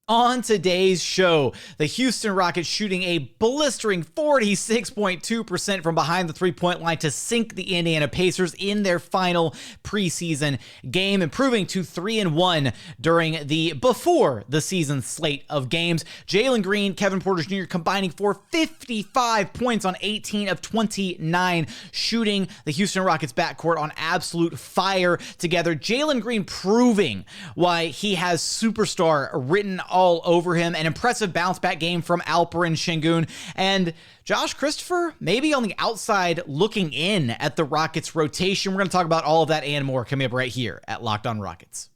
On today's show, the Houston Rockets shooting a blistering 46.2% from behind the three-point line to sink the Indiana Pacers in their final preseason game, improving to 3-1 before the season slate of games. Jalen Green, Kevin Porter Jr. combining for 55 points on 18 of 29 shooting. The Houston Rockets backcourt on absolute fire together. Jalen Green proving why he has superstar written all over him. An impressive bounce back game from Alperen Sengun, and Josh Christopher maybe on the outside looking in at the Rockets rotation. We're going to talk about all of that and more coming up right here at Locked On Rockets.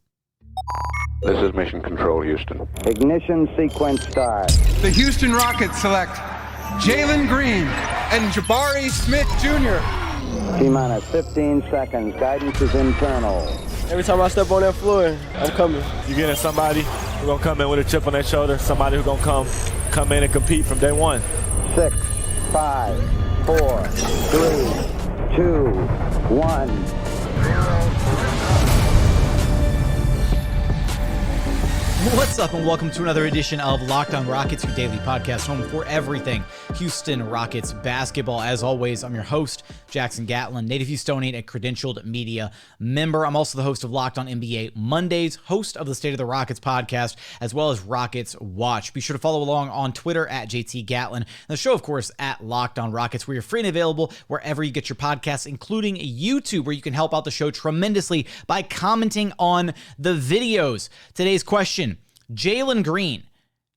This is Mission Control, Houston. Ignition sequence start. The Houston Rockets select Jalen Green and Jabari Smith Jr. T-minus 15 seconds. Guidance is internal. Every time I step on that floor, I'm coming. You're getting somebody who's going to come in with a chip on their shoulder, somebody who's going to come in and compete from day one. 6, 5, 4, 3, 2, 1. What's up, and welcome to another edition of Locked On Rockets, your daily podcast home for everything Houston Rockets basketball. As always, I'm your host, Jackson Gatlin, native Houstonian and credentialed media member. I'm also the host of Locked On NBA Mondays, host of the State of the Rockets podcast, as well as Rockets Watch. Be sure to follow along on Twitter at JT Gatlin, and the show, of course, at Locked On Rockets, where you're free and available wherever you get your podcasts, including YouTube, where you can help out the show tremendously by commenting on the videos. Today's question: Jalen Green,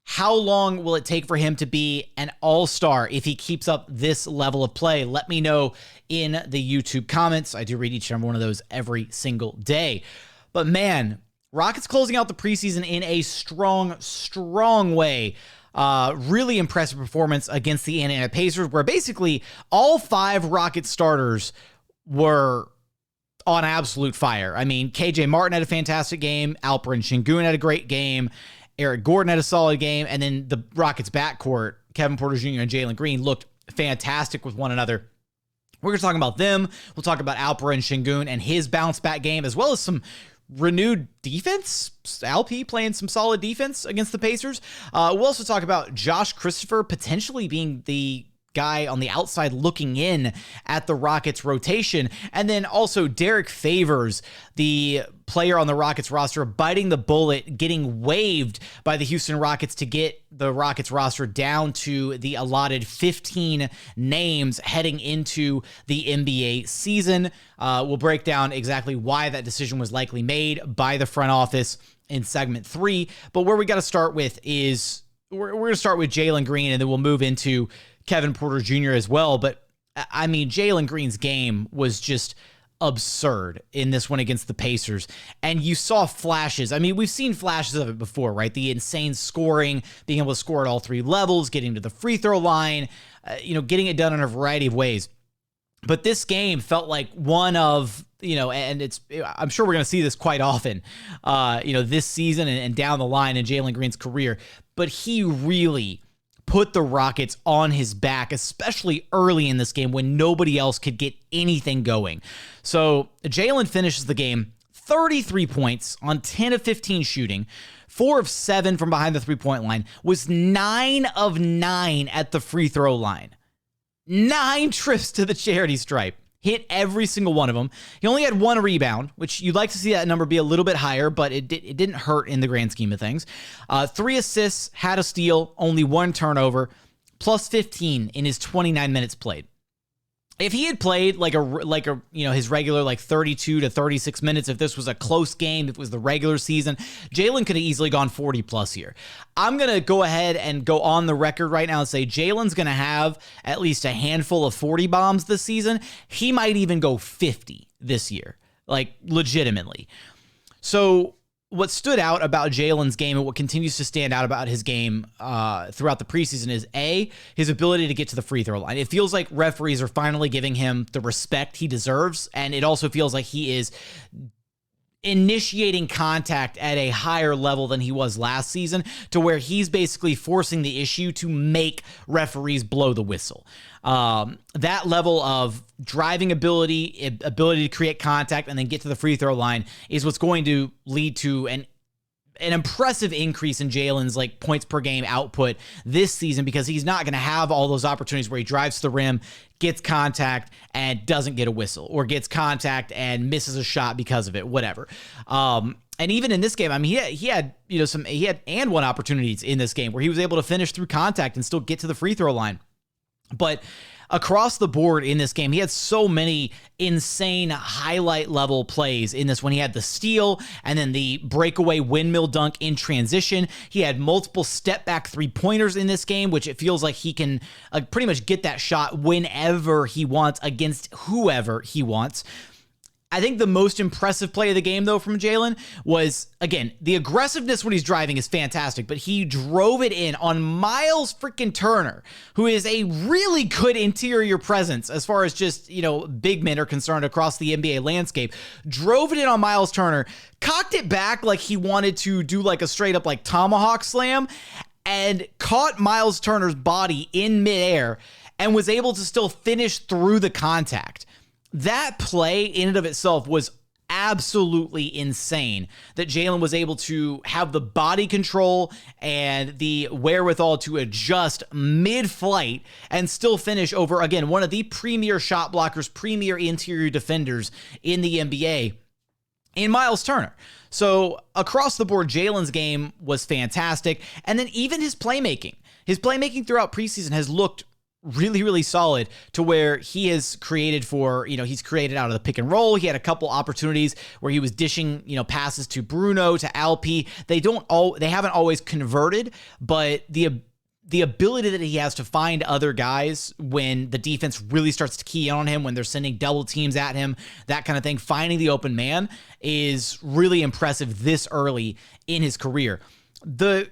how long will it take for him to be an all-star if he keeps up this level of play? Let me know in the YouTube comments. I do read each and every one of those every single day. But man, Rockets closing out the preseason in a strong way. Really impressive performance against the Indiana Pacers, where basically all 5 Rockets starters were on absolute fire. I mean, KJ Martin had a fantastic game. Alperen Sengun had a great game. Eric Gordon had a solid game. And then the Rockets backcourt, Kevin Porter Jr. and Jalen Green, looked fantastic with one another. We're going to talk about them. We'll talk about Alperen Sengun and his bounce back game, as well as some renewed defense. Alp playing some solid defense against the Pacers. We'll also talk about Josh Christopher potentially being the guy on the outside looking in at the Rockets rotation. And then also Derrick Favors, the player on the Rockets roster, biting the bullet, getting waived by the Houston Rockets to get the Rockets roster down to the allotted 15 names heading into the NBA season. We'll break down exactly why that decision was likely made by the front office in segment 3. But where we got to start with is we're going to start with Jalen Green, and then we'll move into Kevin Porter Jr. as well. But I mean, Jalen Green's game was just absurd in this one against the Pacers. And you saw flashes. I mean, we've seen flashes of it before, right? The insane scoring, being able to score at all 3 levels, getting to the free throw line, getting it done in a variety of ways. But this game felt like one of, and I'm sure we're going to see this quite often, this season and down the line in Jalen Green's career. But he really put the Rockets on his back, especially early in this game when nobody else could get anything going. So Jalen finishes the game 33 points on 10 of 15 shooting, 4 of 7 from behind the three-point line, was 9 of 9 at the free throw line. 9 trips to the charity stripe. Hit every single one of them. He only had 1 rebound, which you'd like to see that number be a little bit higher, but it didn't hurt in the grand scheme of things. 3 assists, had a steal, only 1 turnover, plus 15 in his 29 minutes played. If he had played like a his regular 32 to 36 minutes, if this was a close game, if it was the regular season, Jalen could have easily gone 40 plus here. I'm going to go ahead and go on the record right now and say Jalen's going to have at least a handful of 40 bombs this season. He might even go 50 this year, legitimately. So what stood out about Jalen's game and what continues to stand out about his game throughout the preseason is his ability to get to the free throw line. It feels like referees are finally giving him the respect he deserves, and it also feels like he is initiating contact at a higher level than he was last season, to where he's basically forcing the issue to make referees blow the whistle. That level of driving ability to create contact and then get to the free throw line is what's going to lead to an an impressive increase in Jalen's like points per game output this season, because he's not going to have all those opportunities where he drives to the rim, gets contact and doesn't get a whistle, or gets contact and misses a shot because of it, whatever. And even in this game, I mean, he had and one opportunities in this game where he was able to finish through contact and still get to the free throw line. But across the board in this game, he had so many insane highlight level plays in this one. He had the steal and then the breakaway windmill dunk in transition. He had multiple step back 3-pointers in this game, which it feels like he can pretty much get that shot whenever he wants against whoever he wants. I think the most impressive play of the game, though, from Jalen was, again, the aggressiveness when he's driving is fantastic, but he drove it in on Miles freaking Turner, who is a really good interior presence as far as just, big men are concerned across the NBA landscape. Drove it in on Miles Turner, cocked it back like he wanted to do like a straight up like tomahawk slam, and caught Miles Turner's body in midair and was able to still finish through the contact. That play in and of itself was absolutely insane, that Jalen was able to have the body control and the wherewithal to adjust mid-flight and still finish over, again, one of the premier shot blockers, premier interior defenders in the NBA, in Miles Turner. So across the board, Jalen's game was fantastic. And then even his playmaking throughout preseason has looked really, really solid, to where he has created he's created out of the pick and roll. He had a couple opportunities where he was dishing, passes to Bruno, to Alpi. They haven't always converted, but the ability that he has to find other guys when the defense really starts to key in on him, when they're sending double teams at him, that kind of thing, finding the open man is really impressive this early in his career. The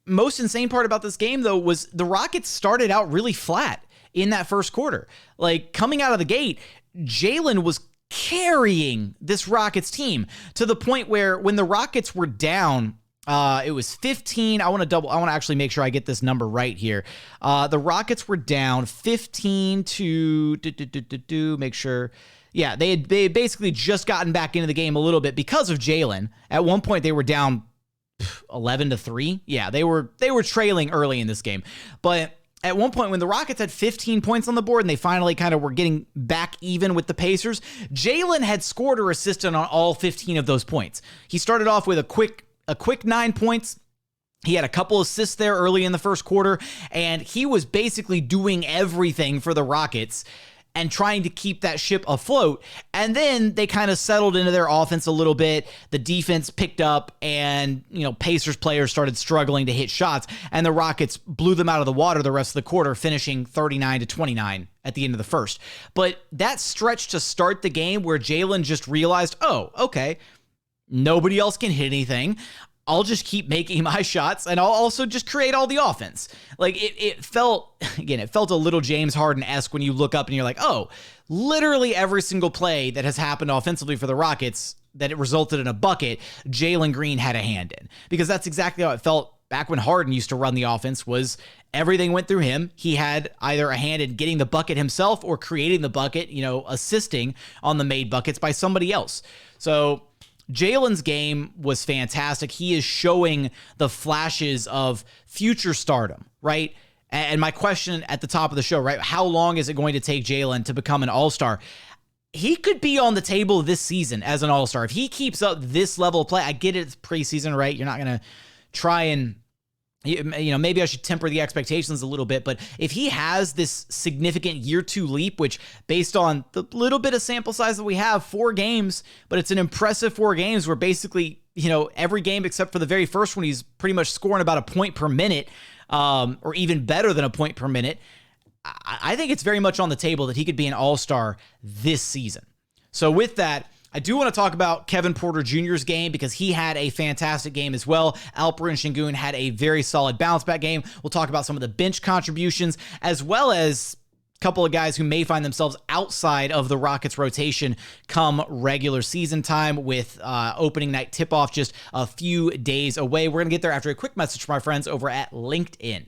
most insane part about this game, though, was the Rockets started out really flat in that first quarter. Like, coming out of the gate, Jalen was carrying this Rockets team to the point where when the Rockets were down, it was 15. I want to actually make sure I get this number right here. The Rockets were down 15 to make sure. Yeah, they had basically just gotten back into the game a little bit because of Jalen. At one point, they were down 11-3. Yeah, they were trailing early in this game. But at one point when the Rockets had 15 points on the board and they finally kind of were getting back even with the Pacers, Jalen had scored or assisted on all 15 of those points. He started off with a quick 9 points. He had a couple assists there early in the first quarter, and he was basically doing everything for the Rockets and trying to keep that ship afloat. And then they kind of settled into their offense a little bit. The defense picked up, and, Pacers players started struggling to hit shots, and the Rockets blew them out of the water the rest of the quarter, finishing 39-29 at the end of the first. But that stretch to start the game where Jalen just realized, oh, okay, nobody else can hit anything. I'll just keep making my shots, and I'll also just create all the offense. Like, it felt a little James Harden-esque when you look up and you're like, oh, literally every single play that has happened offensively for the Rockets that it resulted in a bucket, Jalen Green had a hand in. Because that's exactly how it felt back when Harden used to run the offense, was everything went through him. He had either a hand in getting the bucket himself or creating the bucket, assisting on the made buckets by somebody else. So Jalen's game was fantastic. He is showing the flashes of future stardom, right? And my question at the top of the show, right? How long is it going to take Jalen to become an all-star? He could be on the table this season as an all-star. If he keeps up this level of play, I get it, it's preseason, right? You're not going to try and, maybe I should temper the expectations a little bit, but if he has this significant year 2 leap, which based on the little bit of sample size that we have, 4 games, but it's an impressive 4 games where basically, every game except for the very first one, he's pretty much scoring about a point per minute, or even better than a point per minute. I think it's very much on the table that he could be an all-star this season. So with that, I do want to talk about Kevin Porter Jr.'s game because he had a fantastic game as well. Alperen Sengun had a very solid bounce-back game. We'll talk about some of the bench contributions, as well as a couple of guys who may find themselves outside of the Rockets rotation come regular season time, with opening night tip-off just a few days away. We're going to get there after a quick message from our friends over at LinkedIn.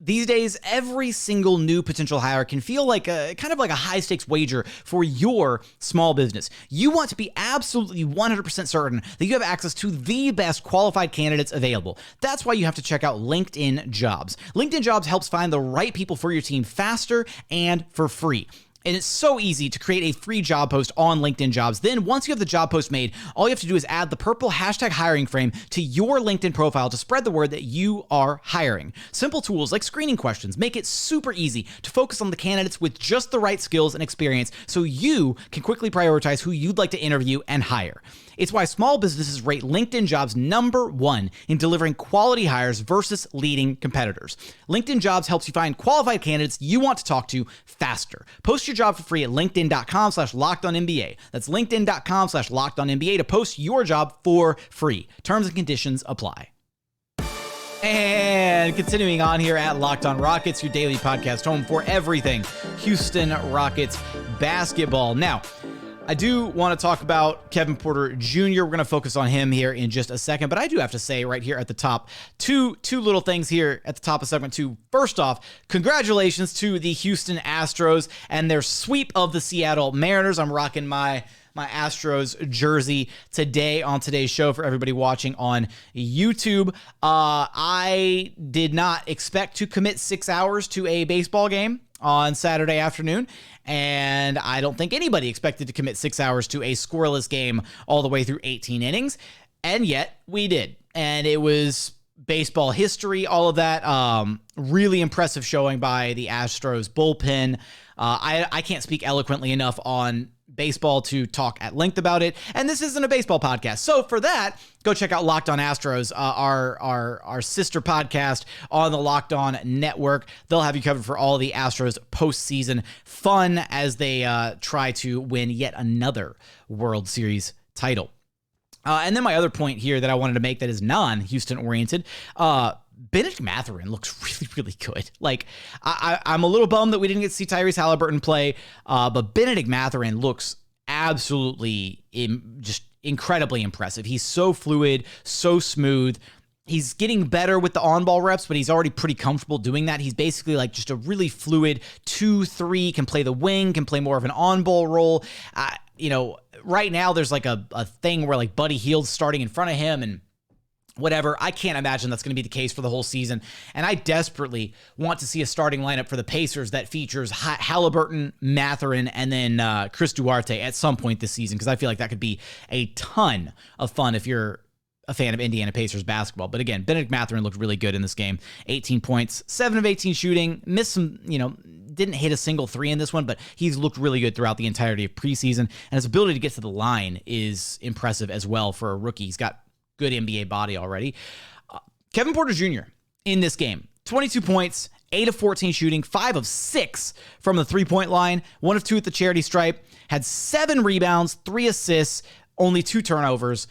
These days, every single new potential hire can feel like a kind of like a high stakes wager for your small business. You want to be absolutely 100% certain that you have access to the best qualified candidates available. That's why you have to check out LinkedIn Jobs. LinkedIn Jobs helps find the right people for your team faster and for free. And it's so easy to create a free job post on LinkedIn Jobs. Then once you have the job post made, all you have to do is add the purple hashtag hiring frame to your LinkedIn profile to spread the word that you are hiring. Simple tools like screening questions make it super easy to focus on the candidates with just the right skills and experience so you can quickly prioritize who you'd like to interview and hire. It's why small businesses rate LinkedIn Jobs #1 in delivering quality hires versus leading competitors. LinkedIn Jobs helps you find qualified candidates you want to talk to faster. Post your job for free at linkedin.com/lockedonnba. That's linkedin.com/lockedonnba to post your job for free. Terms and conditions apply. And continuing on here at Locked On Rockets, your daily podcast home for everything Houston Rockets basketball. Now, I do want to talk about Kevin Porter Jr. We're going to focus on him here in just a second, but I do have to say right here at the top, two little things here at the top of segment 2. First off, congratulations to the Houston Astros and their sweep of the Seattle Mariners. I'm rocking my Astros jersey today on today's show for everybody watching on YouTube. I did not expect to commit 6 hours to a baseball game on Saturday afternoon, and I don't think anybody expected to commit 6 hours to a scoreless game all the way through 18 innings, and yet we did. And it was baseball history, all of that. Really impressive showing by the Astros bullpen. I can't speak eloquently enough on baseball to talk at length about it, and this isn't a baseball podcast. So for that, go check out Locked On Astros, our sister podcast on the Locked On Network. They'll have you covered for all the Astros postseason fun as they try to win yet another World Series title. And then my other point here that I wanted to make that is non-Houston oriented, Bennedict Mathurin looks really, really good. Like, I'm a little bummed that we didn't get to see Tyrese Halliburton play, but Bennedict Mathurin looks absolutely just incredibly impressive. He's so fluid, so smooth. He's getting better with the on-ball reps, but he's already pretty comfortable doing that. He's basically like just a really fluid 2-3, can play the wing, can play more of an on-ball role. Right now there's like a thing where like Buddy Hield's starting in front of him and whatever. I can't imagine that's going to be the case for the whole season. And I desperately want to see a starting lineup for the Pacers that features Halliburton, Mathurin, and then Chris Duarte at some point this season, because I feel like that could be a ton of fun if you're a fan of Indiana Pacers basketball. But again, Bennedict Mathurin looked really good in this game. 18 points, 7 of 18 shooting, missed some, didn't hit a single three in this one, but he's looked really good throughout the entirety of preseason. And his ability to get to the line is impressive as well for a rookie. He's got good NBA body already. Kevin Porter Jr. in this game, 22 points, 8 of 14 shooting, 5 of 6 from the three-point line, 1 of 2 at the charity stripe, had 7 rebounds, 3 assists, only 2 turnovers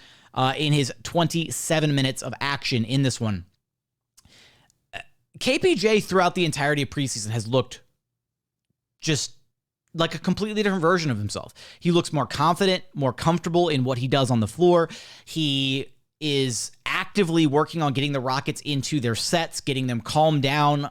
in his 27 minutes of action in this one. KPJ throughout the entirety of preseason has looked just like a completely different version of himself. He looks more confident, more comfortable in what he does on the floor. He is actively working on getting the Rockets into their sets, getting them calmed down,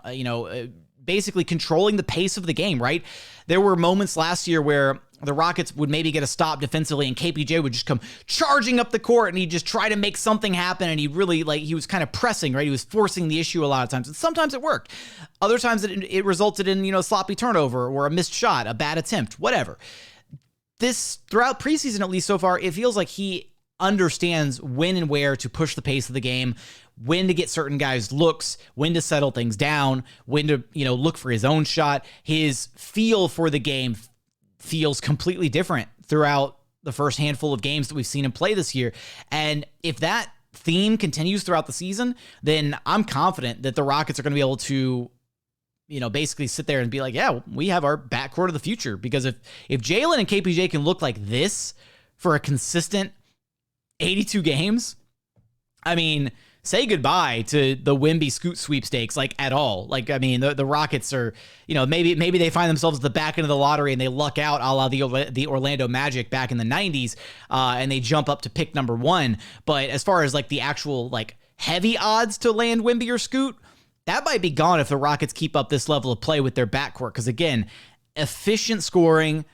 basically controlling the pace of the game, right? There were moments last year where the Rockets would maybe get a stop defensively and KPJ would just come charging up the court and he'd just try to make something happen, and he really, he was kind of pressing, right? He was forcing the issue a lot of times, and sometimes it worked. Other times it resulted in, sloppy turnover or a missed shot, a bad attempt, whatever. Throughout preseason, at least so far, it feels like he understands when and where to push the pace of the game, when to get certain guys looks, when to settle things down, when to, look for his own shot. His feel for the game feels completely different throughout the first handful of games that we've seen him play this year. And if that theme continues throughout the season, then I'm confident that the Rockets are going to be able to, basically sit there and be like, yeah, we have our backcourt of the future. Because if Jalen and KPJ can look like this for a consistent 82 games, I mean, say goodbye to the Wemby Scoot sweepstakes, at all. The Rockets are, maybe they find themselves at the back end of the lottery and they luck out a la the Orlando Magic back in the 90s, and they jump up to pick number 1. But as far as the actual heavy odds to land Wemby or Scoot, that might be gone if the Rockets keep up this level of play with their backcourt. Because again, efficient scoring,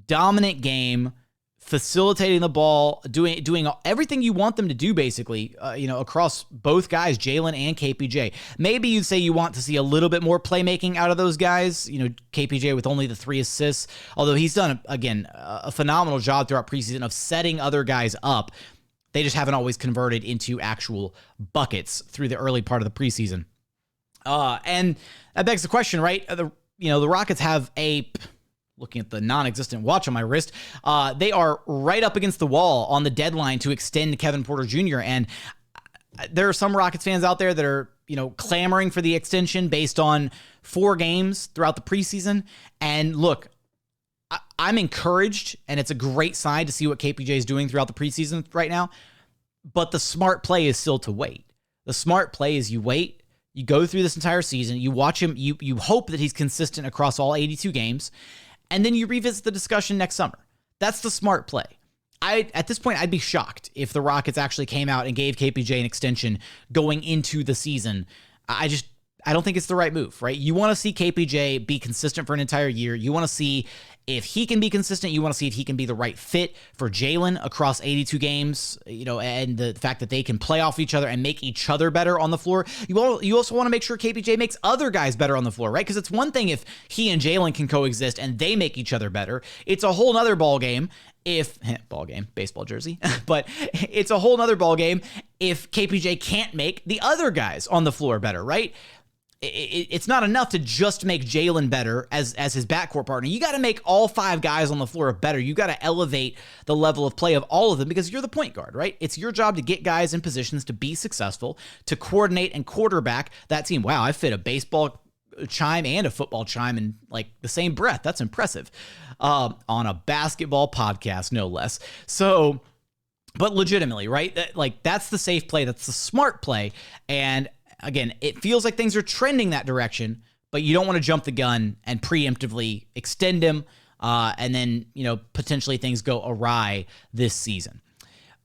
dominant game, facilitating the ball, doing everything you want them to do, basically, across both guys, Jalen and KPJ. Maybe you'd say you want to see a little bit more playmaking out of those guys. KPJ with only the 3 assists, although he's done, again, a phenomenal job throughout preseason of setting other guys up. They just haven't always converted into actual buckets through the early part of the preseason. And that begs the question, right? The Rockets have looking at the non-existent watch on my wrist, they are right up against the wall on the deadline to extend Kevin Porter Jr. And there are some Rockets fans out there that are, clamoring for the extension based on 4 games throughout the preseason. And look, I'm encouraged, and it's a great sign to see what KPJ is doing throughout the preseason right now. But the smart play is still to wait. The smart play is you wait, you go through this entire season, you watch him, you hope that he's consistent across all 82 games, and then you revisit the discussion next summer. That's the smart play. At this point, I'd be shocked if the Rockets actually came out and gave KPJ an extension going into the season. I don't think it's the right move, right? You want to see KPJ be consistent for an entire year. You want to see if he can be consistent. You want to see if he can be the right fit for Jalen across 82 games, and the fact that they can play off each other and make each other better on the floor. You also want to make sure KPJ makes other guys better on the floor, right? Because it's one thing if he and Jalen can coexist and they make each other better. It's a whole nother ball game baseball jersey, but it's a whole nother ball game if KPJ can't make the other guys on the floor better, right? It's not enough to just make Jalen better as his backcourt partner. You got to make all 5 guys on the floor better. You got to elevate the level of play of all of them because you're the point guard, right? It's your job to get guys in positions to be successful, to coordinate and quarterback that team. Wow, I fit a baseball chime and a football chime in the same breath. That's impressive. On a basketball podcast, no less. So, but legitimately, right? That's the safe play. That's the smart play. And again, it feels like things are trending that direction, but you don't want to jump the gun and preemptively extend him, and then, potentially things go awry this season.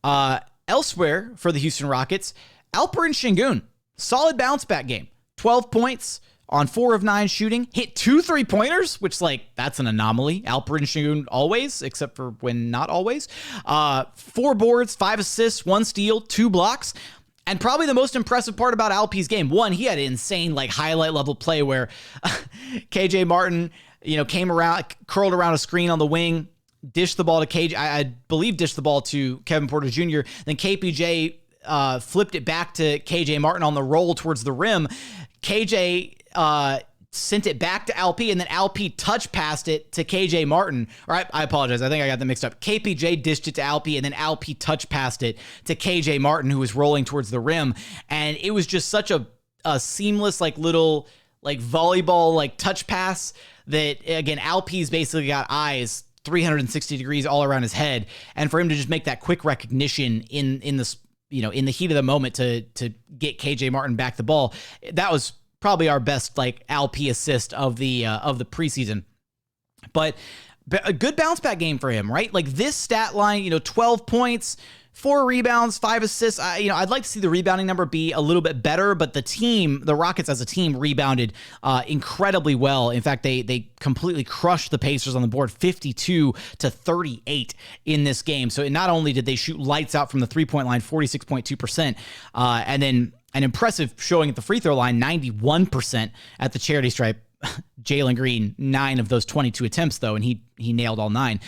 Elsewhere for the Houston Rockets, Alperen Sengun, solid bounce back game. 12 points on 4 of 9 shooting, hit 2 3-pointers, which that's an anomaly. Alperen Sengun always, except for when not always. 4 boards, 5 assists, 1 steal, 2 blocks. And probably the most impressive part about Alp's game, one, he had an insane highlight level play where KJ Martin, came around, curled around a screen on the wing, dished the ball to KJ. I believe dished the ball to Kevin Porter Jr. Then KPJ flipped it back to KJ Martin on the roll towards the rim. KJ sent it back to Alp, and then Alp touch passed it to KJ Martin. All right, I apologize. I think I got them mixed up. KPJ dished it to Alp, and then Alp touch passed it to KJ Martin, who was rolling towards the rim. And it was just such a seamless, little, volleyball, touch pass that, again, Alp's basically got eyes 360 degrees all around his head. And for him to just make that quick recognition in the heat of the moment to get KJ Martin back the ball, that was probably our best Alp assist of the preseason. But a good bounce back game for him, right? This stat line, 12 points, 4 rebounds, 5 assists. I'd like to see the rebounding number be a little bit better, but the Rockets as a team rebounded incredibly well. In fact, they completely crushed the Pacers on the board, 52-38 in this game. So not only did they shoot lights out from the 3-point line, 46.2%, and then an impressive showing at the free throw line, 91% at the charity stripe. Jalen Green, 9 of those 22 attempts, though, and he nailed all 9.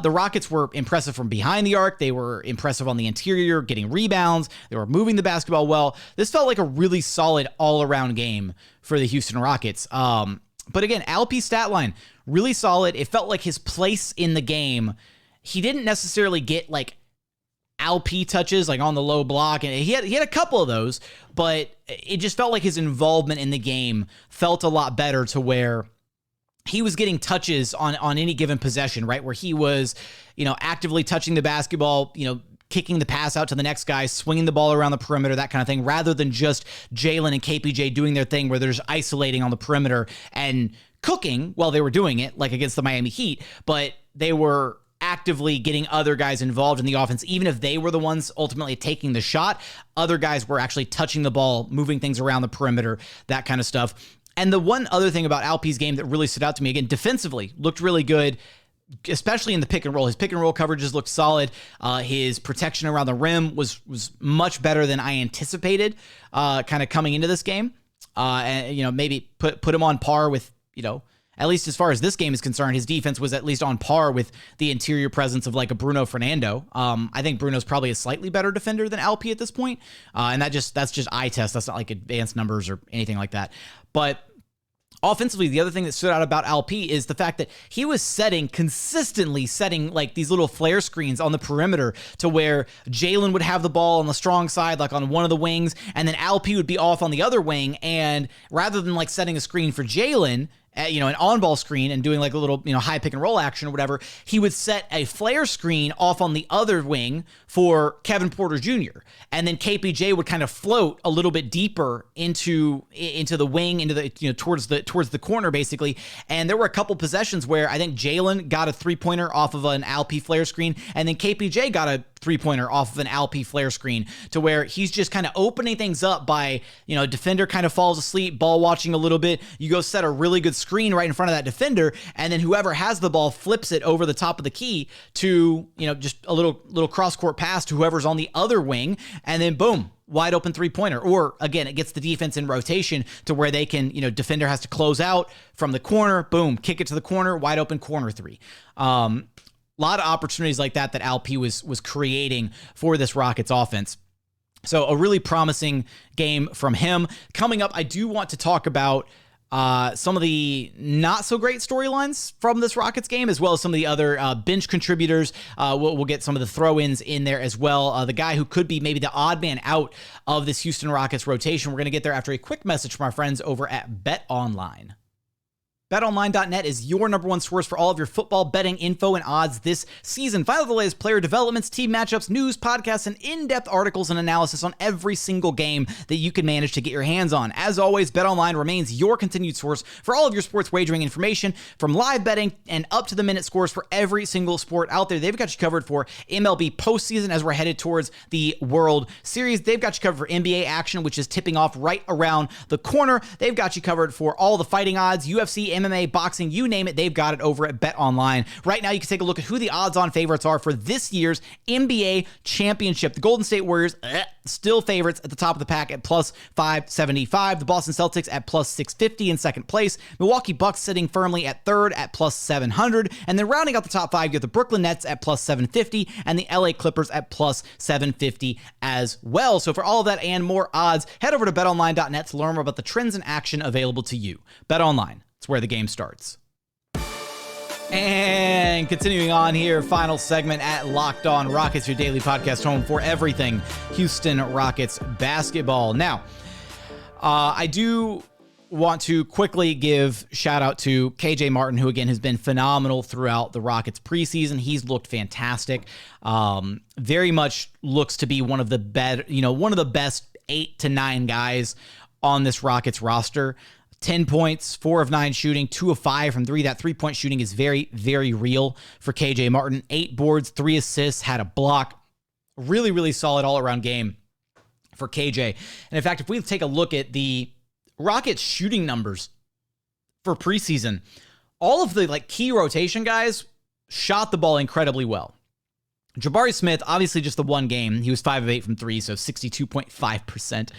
The Rockets were impressive from behind the arc. They were impressive on the interior, getting rebounds. They were moving the basketball well. This felt like a really solid all-around game for the Houston Rockets. But again, Alp's stat line, really solid. It felt like his place in the game. He didn't necessarily get Alp touches on the low block, and he had a couple of those, but it just felt like his involvement in the game felt a lot better to where he was getting touches on any given possession, right? Where he was, actively touching the basketball, kicking the pass out to the next guy, swinging the ball around the perimeter, that kind of thing, rather than just Jalen and KPJ doing their thing where they're just isolating on the perimeter and cooking while they were doing it, like against the Miami Heat, but they were actively getting other guys involved in the offense, even if they were the ones ultimately taking the shot. Other guys were actually touching the ball, moving things around the perimeter, that kind of stuff. And the one other thing about Alpe's game that really stood out to me, again, defensively, looked really good, especially in the pick and roll. His pick and roll coverages looked solid. His protection around the rim was much better than I anticipated kind of coming into this game. And, maybe put him on par with, at least as far as this game is concerned, his defense was at least on par with the interior presence of like a Bruno Fernando. I think Bruno's probably a slightly better defender than Alpe at this point. And that's just eye test. That's not like advanced numbers or anything like that. But offensively, the other thing that stood out about Alpe is the fact that he was consistently setting like these little flare screens on the perimeter to where Jalen would have the ball on the strong side, like on one of the wings, and then Alpe would be off on the other wing. And rather than like setting a screen for Jalen, an on-ball screen and doing like a little, high pick and roll action or whatever, he would set a flare screen off on the other wing for Kevin Porter Jr. And then KPJ would kind of float a little bit deeper into the wing, into the, towards the corner basically. And there were a couple possessions where I think Jalen got a 3-pointer off of an Alpe flare screen, and then KPJ got a 3-pointer off of an Alpe flare screen, to where he's just kind of opening things up by, defender kind of falls asleep, ball watching a little bit. You go set a really good screen right in front of that defender, and then whoever has the ball flips it over the top of the key to, just a little cross-court pass to whoever's on the other wing, and then boom, wide open 3-pointer. Or again, it gets the defense in rotation to where they can, defender has to close out from the corner, boom, kick it to the corner, wide open corner 3. A lot of opportunities like that Alpe was creating for this Rockets offense. So a really promising game from him. Coming up, I do want to talk about some of the not so great storylines from this Rockets game, as well as some of the other bench contributors. We'll get some of the throw-ins in there as well. The guy who could be maybe the odd man out of this Houston Rockets rotation. We're going to get there after a quick message from our friends over at BetOnline. BetOnline.net is your number one source for all of your football betting info and odds this season. Find out the latest player developments, team matchups, news, podcasts, and in-depth articles and analysis on every single game that you can manage to get your hands on. As always, BetOnline remains your continued source for all of your sports wagering information, from live betting and up-to-the-minute scores for every single sport out there. They've got you covered for MLB postseason as we're headed towards the World Series. They've got you covered for NBA action, which is tipping off right around the corner. They've got you covered for all the fighting odds, UFC, MMA, boxing, you name it, they've got it over at BetOnline. Right now, you can take a look at who the odds-on favorites are for this year's NBA championship. The Golden State Warriors, still favorites at the top of the pack at plus 575. The Boston Celtics at plus 650 in second place. Milwaukee Bucks sitting firmly at third at plus 700. And then rounding out the top 5, you have the Brooklyn Nets at plus 750 and the LA Clippers at plus 750 as well. So for all of that and more odds, head over to betonline.net to learn more about the trends and action available to you. BetOnline. It's where the game starts. And continuing on here, final segment at Locked On Rockets, your daily podcast home for everything Houston Rockets basketball. Now, I do want to quickly give shout out to KJ Martin, who again has been phenomenal throughout the Rockets preseason. He's looked fantastic. Very much looks to be one of the best 8 to 9 guys on this Rockets roster. 10 points, 4 of 9 shooting, 2 of 5 from 3. That 3-point shooting is very, very real for KJ Martin. 8 boards, 3 assists, had a block. Really, really solid all-around game for KJ. And in fact, if we take a look at the Rockets shooting numbers for preseason, all of the key rotation guys shot the ball incredibly well. Jabari Smith, obviously just the one game. He was 5 of 8 from 3, so 62.5%.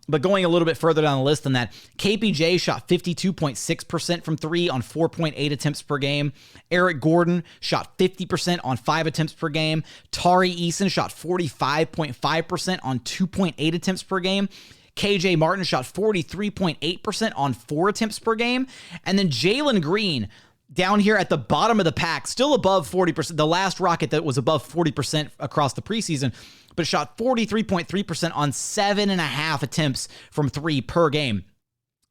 But going a little bit further down the list than that, KPJ shot 52.6% from 3 on 4.8 attempts per game. Eric Gordon shot 50% on 5 attempts per game. Tari Eason shot 45.5% on 2.8 attempts per game. KJ Martin shot 43.8% on 4 attempts per game. And then Jalen Green, down here at the bottom of the pack, still above 40%. The last Rocket that was above 40% across the preseason, but shot 43.3% on 7.5 attempts from 3 per game.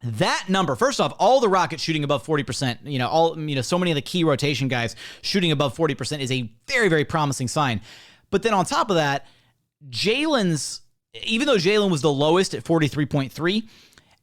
That number, first off, all the Rockets shooting above 40%, so many of the key rotation guys shooting above 40% is a very, very promising sign. But then on top of that, even though Jalen was the lowest at 43.3,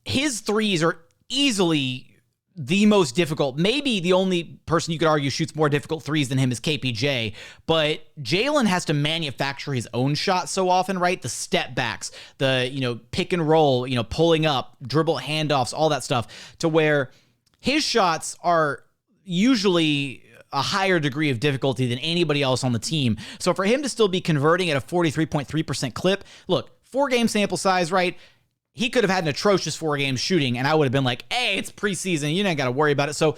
his threes are easily the most difficult. Maybe the only person you could argue shoots more difficult threes than him is KPJ, but Jalen has to manufacture his own shot so often, right? The step backs, the, pick and roll, pulling up, dribble handoffs, all that stuff, to where his shots are usually a higher degree of difficulty than anybody else on the team. So for him to still be converting at a 43.3% clip, look, 4-game sample size, right? He could have had an atrocious 4 games shooting, and I would have been like, hey, it's preseason. You ain't got to worry about it. So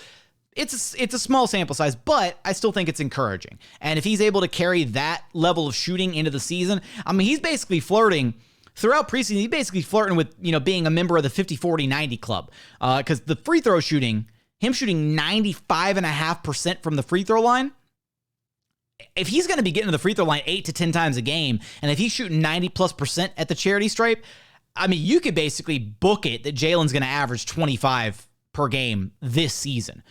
it's a small sample size, but I still think it's encouraging. And if he's able to carry that level of shooting into the season, I mean, he's basically flirting throughout preseason. He's basically flirting with, being a member of the 50-40-90 club. Because the free throw shooting, him shooting 95.5% from the free throw line, if he's going to be getting to the free throw line 8 to 10 times a game, and if he's shooting 90+% at the charity stripe, I mean, you could basically book it that Jalen's going to average 25 per game this season.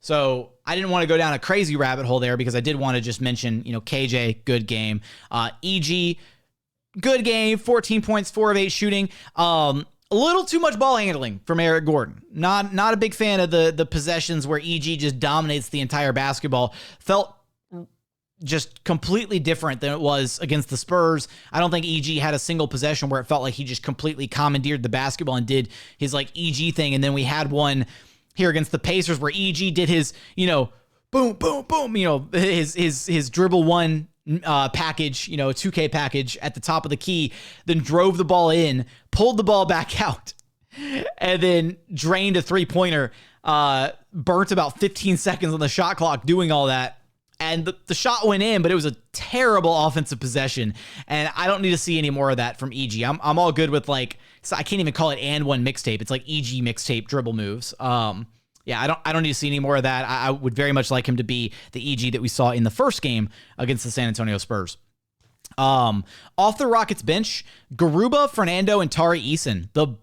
So I didn't want to go down a crazy rabbit hole there because I did want to just mention, KJ, good game. EG, good game, 14 points, 4 of 8 shooting. A little too much ball handling from Eric Gordon. Not a big fan of the possessions where EG just dominates the entire basketball. Felt just completely different than it was against the Spurs. I don't think EG had a single possession where it felt like he just completely commandeered the basketball and did his EG thing. And then we had one here against the Pacers where EG did his, boom, boom, boom, his dribble one package, 2K package at the top of the key, then drove the ball in, pulled the ball back out, and then drained a 3-pointer, burnt about 15 seconds on the shot clock doing all that. And the shot went in, but it was a terrible offensive possession. And I don't need to see any more of that from EG. I'm all good with I can't even call it and one mixtape. It's like EG mixtape dribble moves. I don't need to see any more of that. I would very much like him to be the EG that we saw in the first game against the San Antonio Spurs. Off the Rockets bench, Garuba, Fernando, and Tari Eason, the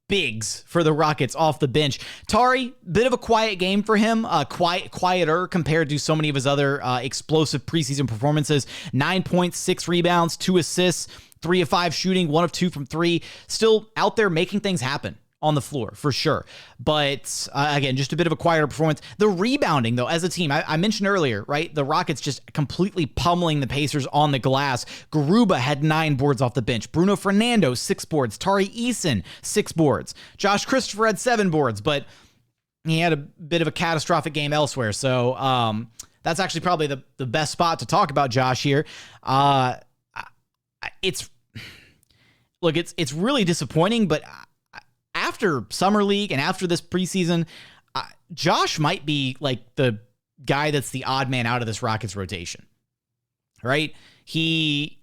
bigs for the Rockets off the bench. Tari, bit of a quiet game for him, quieter compared to so many of his other explosive preseason performances. 9 points, 6 rebounds, 2 assists, 3 of 5 shooting, 1 of 2 from 3. Still out there making things happen on the floor for sure. But again, just a bit of a quieter performance. The rebounding, though, as a team, I mentioned earlier, right? The Rockets just completely pummeling the Pacers on the glass. Garuba had 9 boards off the bench. Bruno Fernando, 6 boards. Tari Eason, 6 boards. Josh Christopher had 7 boards, but he had a bit of a catastrophic game elsewhere. So that's actually probably the best spot to talk about Josh here. It's really disappointing, but after Summer League and after this preseason, Josh might be the guy that's the odd man out of this Rockets rotation, right? He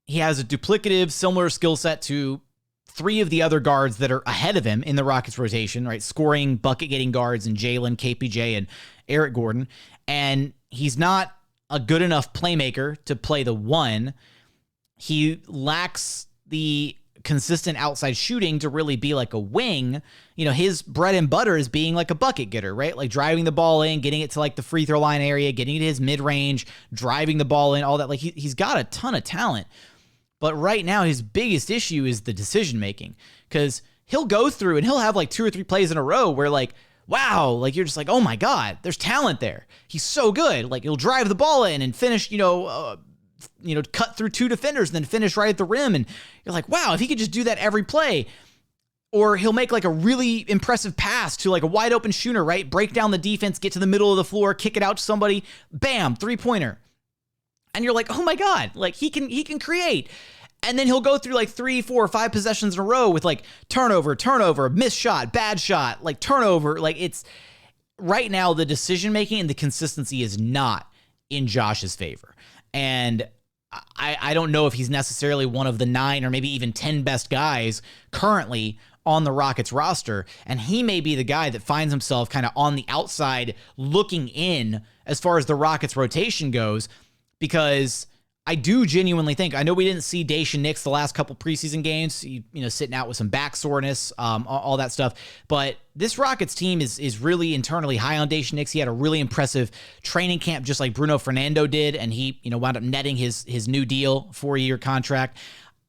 has a duplicative, similar skill set to 3 of the other guards that are ahead of him in the Rockets rotation, right? Scoring, bucket-getting guards in Jalen, KPJ, and Eric Gordon. And he's not a good enough playmaker to play the 1. He lacks the consistent outside shooting to really be like a wing. His bread and butter is being like a bucket getter, right? Like driving the ball in, getting it to the free throw line area, getting it to his mid-range, driving the ball in, all that. He's got a ton of talent. But right now, his biggest issue is the decision-making, because he'll go through and he'll have 2 or 3 plays in a row where wow, you're just oh my God, there's talent there. He's so good. He'll drive the ball in and finish, cut through 2 defenders and then finish right at the rim. And you're like, wow, if he could just do that every play. Or he'll make a really impressive pass to a wide open shooter, right? Break down the defense, get to the middle of the floor, kick it out to somebody, bam, 3-pointer. And you're like, oh my God, he can create. And then he'll go through 3, 4, 5 possessions in a row with turnover, missed shot, bad shot, turnover. It's right now the decision making and the consistency is not in Josh's favor. And I don't know if he's necessarily one of the 9 or maybe even 10 best guys currently on the Rockets roster. And he may be the guy that finds himself kind of on the outside looking in as far as the Rockets rotation goes, because I do genuinely think, I know we didn't see Jae'Sean the last couple preseason games, sitting out with some back soreness, all that stuff. But this Rockets team is really internally high on Jae'Sean. He had a really impressive training camp, just like Bruno Fernando did, and he wound up netting his new deal, 4-year contract.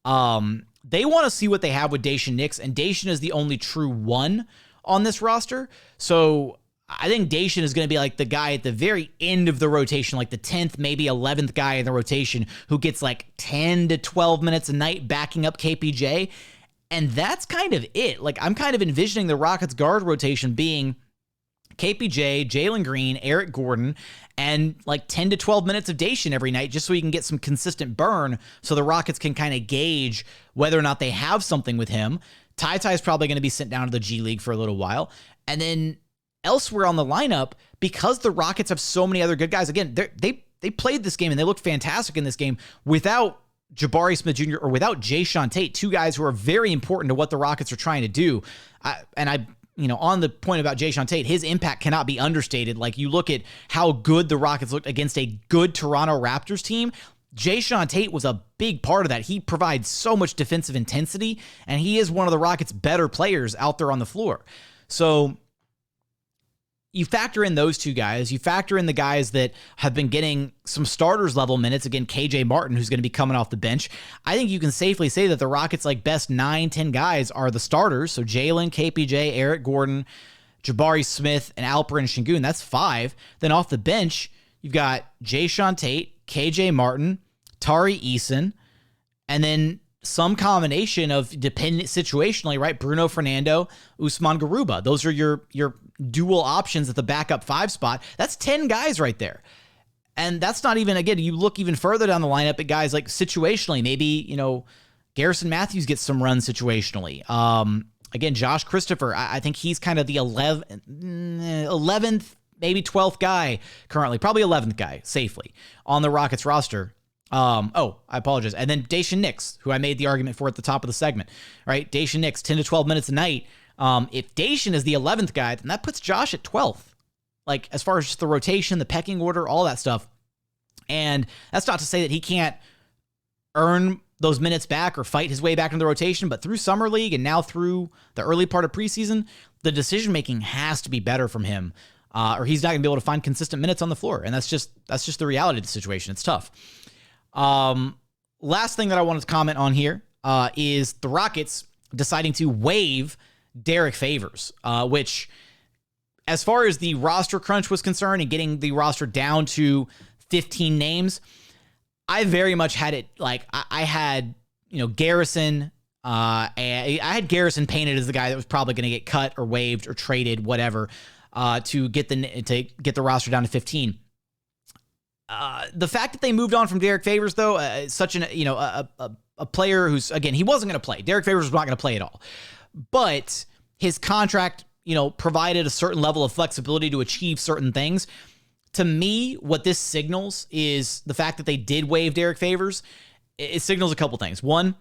They want to see what they have with Jae'Sean, and Jae'Sean is the only true 1 on this roster. So I think Jae'Sean is going to be like the guy at the very end of the rotation, like the 10th, maybe 11th guy in the rotation who gets like 10 to 12 minutes a night backing up KPJ. And that's kind of it. Like, I'm kind of envisioning the Rockets guard rotation being KPJ, Jalen Green, Eric Gordon, and like 10 to 12 minutes of Jae'Sean every night, just so you can get some consistent burn so the Rockets can kind of gauge whether or not they have something with him. Ty is probably going to be sent down to the G League for a little while. And then elsewhere on the lineup, because the Rockets have so many other good guys, again, they played this game and they looked fantastic in this game without Jabari Smith Jr. or without Jae'Sean Tate, two guys who are very important to what the Rockets are trying to do. On the point about Jae'Sean Tate, his impact cannot be understated. Like, you look at how good the Rockets looked against a good Toronto Raptors team. Jae'Sean Tate was a big part of that. He provides so much defensive intensity, and he is one of the Rockets' better players out there on the floor. So you factor in those two guys. You factor in the guys that have been getting some starters level minutes. Again, KJ Martin, who's going to be coming off the bench. I think you can safely say that the Rockets' like best 9-10 guys are the starters. So Jalen, KPJ, Eric Gordon, Jabari Smith, and Alperen Sengun. That's 5. Then off the bench, you've got Jae'Sean Tate, KJ Martin, Tari Eason, and then some combination of, dependent situationally, right? Bruno Fernando, Usman Garuba. Those are your dual options at the backup 5 spot. That's 10 guys right there. And that's not even, again, you look even further down the lineup at guys like situationally, maybe, Garrison Matthews gets some runs situationally. Again, Josh Christopher, I think he's kind of the 11th, maybe 12th guy currently, probably 11th guy safely on the Rockets roster. I apologize. And then Daishen Nix, who I made the argument for at the top of the segment, right? Daishen Nix, 10 to 12 minutes a night. If Daishen is the 11th guy, then that puts Josh at 12th. Like, as far as just the rotation, the pecking order, all that stuff. And that's not to say that he can't earn those minutes back or fight his way back into the rotation, but through Summer League and now through the early part of preseason, the decision-making has to be better from him, or he's not going to be able to find consistent minutes on the floor. And that's just the reality of the situation. It's tough. Last thing that I wanted to comment on here is the Rockets deciding to waive Derrick Favors, which, as far as the roster crunch was concerned and getting the roster down to 15 names, I very much had it like I had, Garrison. And I had Garrison painted as the guy that was probably going to get cut or waived or traded, whatever, to get the roster down to 15. The fact that they moved on from Derrick Favors, though, such a player who's, again, he wasn't going to play. Derrick Favors was not going to play at all. But his contract, provided a certain level of flexibility to achieve certain things. To me, what this signals is the fact that they did waive Derrick Favors. It signals a couple things. One,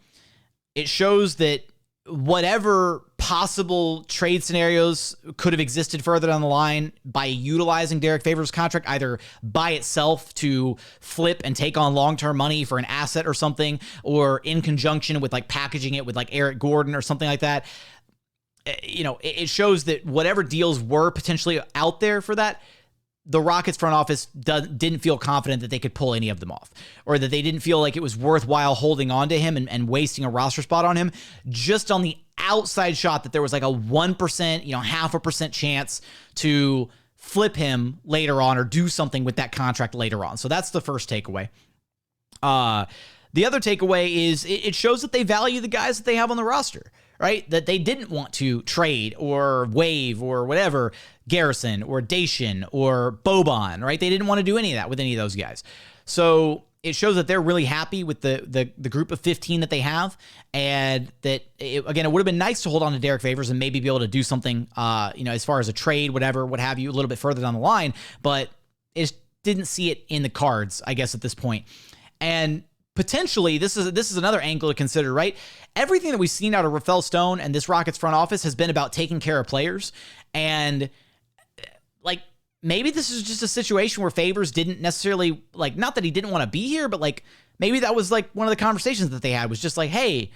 it shows that whatever possible trade scenarios could have existed further down the line by utilizing Derrick Favors' contract, either by itself to flip and take on long-term money for an asset or something, or in conjunction with like packaging it with like Eric Gordon or something like that. It shows that whatever deals were potentially out there for that, the Rockets front office didn't feel confident that they could pull any of them off, or that they didn't feel like it was worthwhile holding on to him and wasting a roster spot on him, just on the outside shot that there was like a 1%, 0.5% chance to flip him later on or do something with that contract later on. So that's the first takeaway. The other takeaway is it shows that they value the guys that they have on the roster, right? That they didn't want to trade or waive or whatever Garrison or Daishen or Boban, right? They didn't want to do any of that with any of those guys. So it shows that they're really happy with the group of 15 that they have, and that, it would have been nice to hold on to Derrick Favors and maybe be able to do something, as far as a trade, whatever, what have you, a little bit further down the line, but it didn't see it in the cards, I guess, at this point. And potentially, this is another angle to consider, right? Everything that we've seen out of Rafael Stone and this Rockets front office has been about taking care of players, and like, maybe this is just a situation where Favors didn't necessarily, like, not that he didn't want to be here, but like, maybe that was like one of the conversations that they had was just like, hey,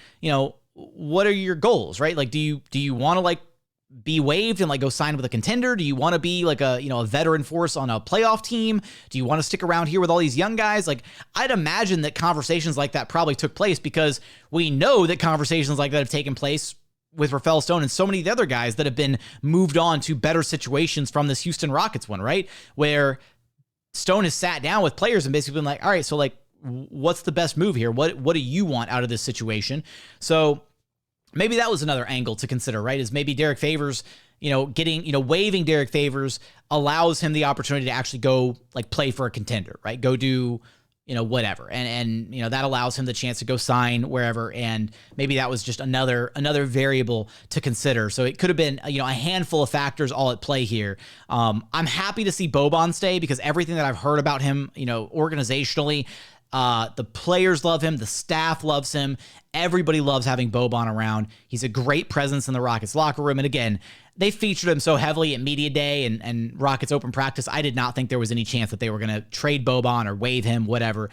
what are your goals, right? Like, do you want to like be waived and like go sign with a contender? Do you want to be like a veteran force on a playoff team? Do you want to stick around here with all these young guys? Like, I'd imagine that conversations like that probably took place, because we know that conversations like that have taken place with Rafael Stone and so many of the other guys that have been moved on to better situations from this Houston Rockets one, right? Where Stone has sat down with players and basically been like, all right, so like, what's the best move here? What do you want out of this situation? So maybe that was another angle to consider, right? Is maybe Derrick Favors, waiving Derrick Favors allows him the opportunity to actually go like play for a contender, right? Go do, whatever. And that allows him the chance to go sign wherever. And maybe that was just another variable to consider. So it could have been, a handful of factors all at play here. I'm happy to see Boban stay because everything that I've heard about him, organizationally, the players love him. The staff loves him. Everybody loves having Boban around. He's a great presence in the Rockets locker room. And again, they featured him so heavily at media day and Rockets open practice. I did not think there was any chance that they were going to trade Boban or waive him, whatever.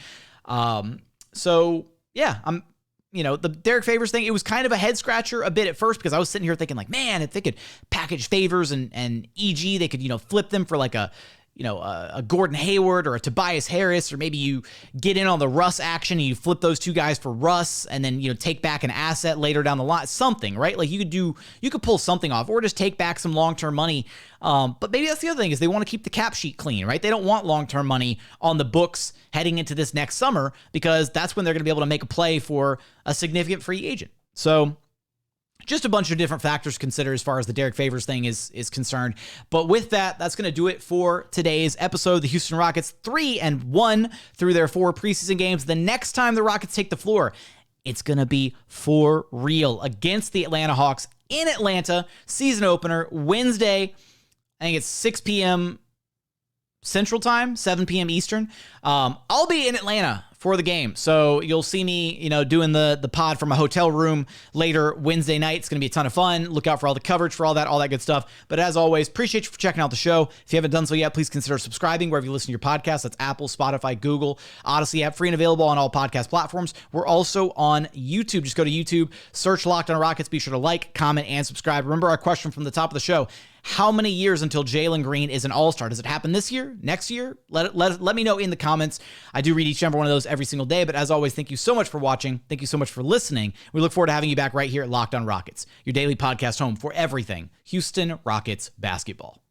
So yeah, the Derrick Favors thing, it was kind of a head scratcher a bit at first because I was sitting here thinking like, man, if they could package Favors and EG, they could, flip them for like a Gordon Hayward or a Tobias Harris, or maybe you get in on the Russ action and you flip those two guys for Russ and then, take back an asset later down the line, something, right? Like you could pull something off or just take back some long-term money. But maybe that's the other thing is they want to keep the cap sheet clean, right? They don't want long-term money on the books heading into this next summer because that's when they're going to be able to make a play for a significant free agent. So just a bunch of different factors to consider as far as the Derrick Favors thing is concerned. But with that, that's going to do it for today's episode. The Houston Rockets 3-1 through their 4 preseason games. The next time the Rockets take the floor, it's going to be for real against the Atlanta Hawks in Atlanta. Season opener, Wednesday. I think it's 6 p.m. Central Time, 7 p.m. Eastern. I'll be in Atlanta for the game. So you'll see me, doing the pod from a hotel room later Wednesday night. It's going to be a ton of fun. Look out for all the coverage for all that good stuff. But as always, appreciate you for checking out the show. If you haven't done so yet, please consider subscribing wherever you listen to your podcast. That's Apple, Spotify, Google, Odyssey app, free and available on all podcast platforms. We're also on YouTube. Just go to YouTube, search Locked on Rockets. Be sure to like, comment, and subscribe. Remember our question from the top of the show. How many years until Jalen Green is an all-star? Does it happen this year? Next year? Let me know in the comments. I do read each and every one of those every single day, but as always, thank you so much for watching. Thank you so much for listening. We look forward to having you back right here at Locked on Rockets, your daily podcast home for everything Houston Rockets basketball.